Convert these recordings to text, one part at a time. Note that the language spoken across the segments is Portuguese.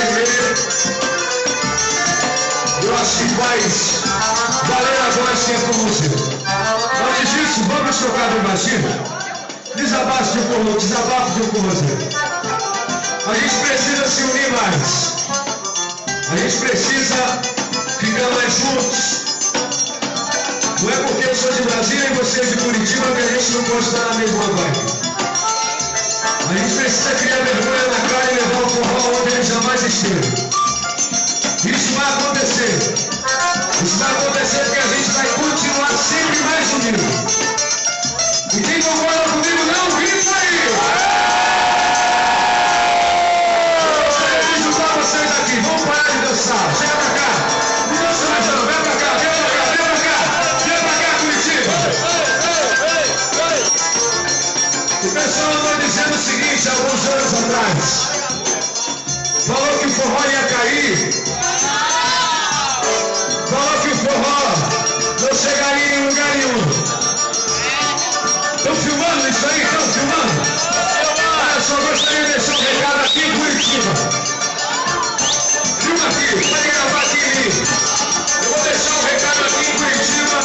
CD. Eu acho que faz valer a voz que é com você. Antes disso, vamos tocar no baixinho. Desabafo de um forrozeiro. A gente precisa se unir mais. A gente precisa ficar mais juntos. Não é porque eu sou de Brasília e você é de Curitiba que a gente não pode estar na mesma vibe. A gente precisa criar vergonha na cara e levar o forró onde ele jamais esteve. Isso vai acontecer. Isso vai acontecer porque a gente vai continuar sempre mais unido. E quem concorda comigo não, grita aí! Eu vou juntar vocês aqui, vamos parar de dançar. Chega pra cá. Não dança mais não, vem pra cá, vem pra cá, vem pra cá. Vem pra cá, Curitiba. O pessoal andou dizendo o seguinte, alguns anos atrás. Falou que o forró ia cair. Falou que o forró não chegaria em lugar nenhum. Estão filmando isso aí? Estão filmando? Eu só gostaria de deixar um recado aqui em Curitiba. Filma aqui, pode gravar aqui. Eu vou deixar um recado aqui em Curitiba,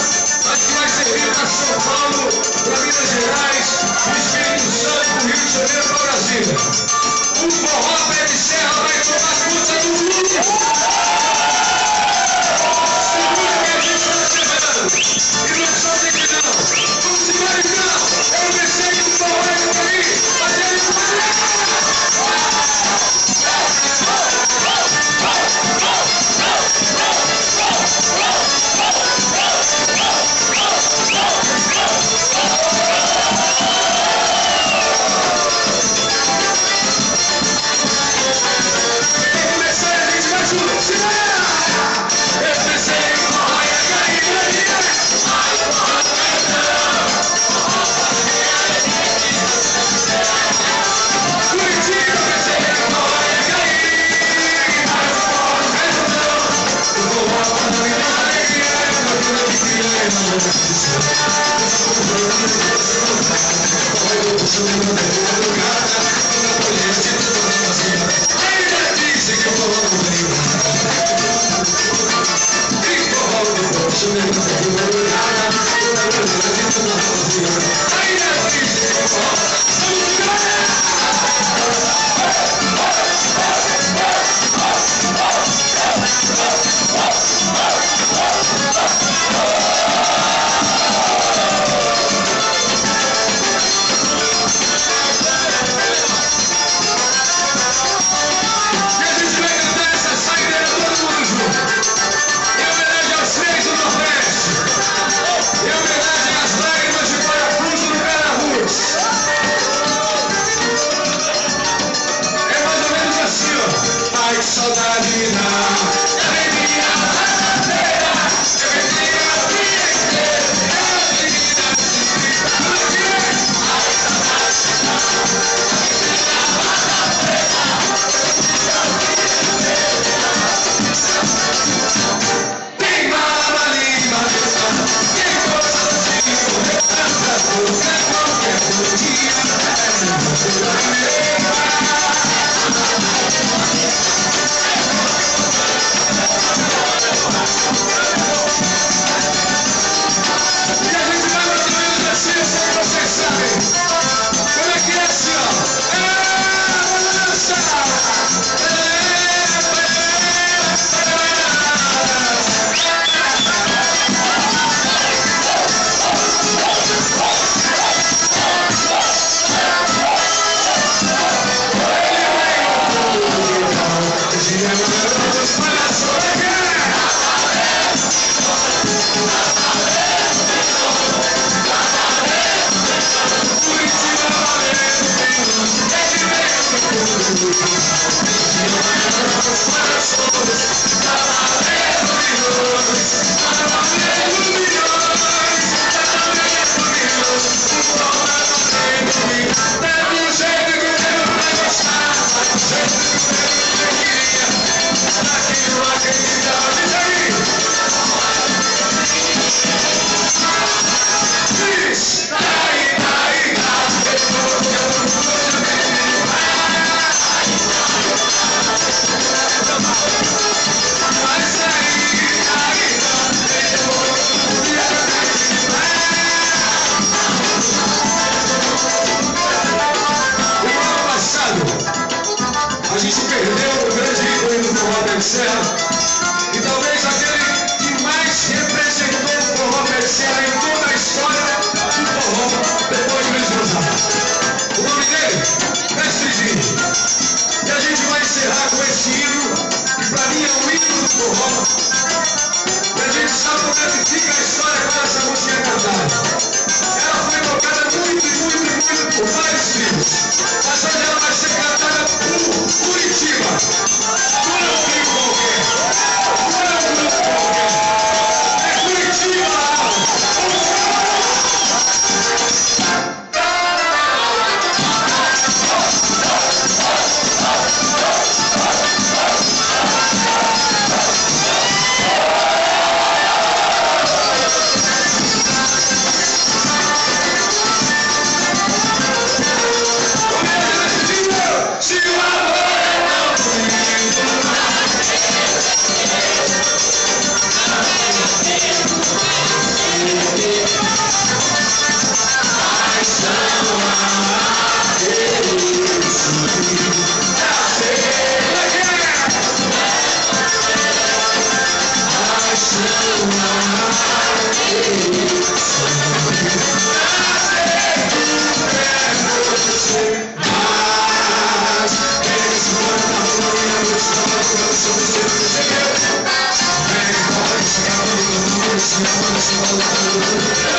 mas que vai servir para São Paulo, para Minas Gerais, para o Espírito Santo, para o Rio de Janeiro, para Brasília. O forró pé de serra vai tomar conta do mundo. E não só tem que não. Vamos embora então. Eu pensei que o forró ia cair, mas ele não vai. Serra, e talvez aquele que mais representou o forró pé de serra em toda a história do forró depois de Luiz Gonzaga. O nome dele, Mestre Zinho. E a gente vai encerrar com esse hino, que para mim é um hino do forró. E a gente sabe como é que fica a história quando essa música é cantada. Ela foi tocada muito por vários tribos. Mas hoje ela vai ser cantada por Curitiba. Não é um tribo qualquer. Não é um grupo qualquer. É Curitiba. Let's go.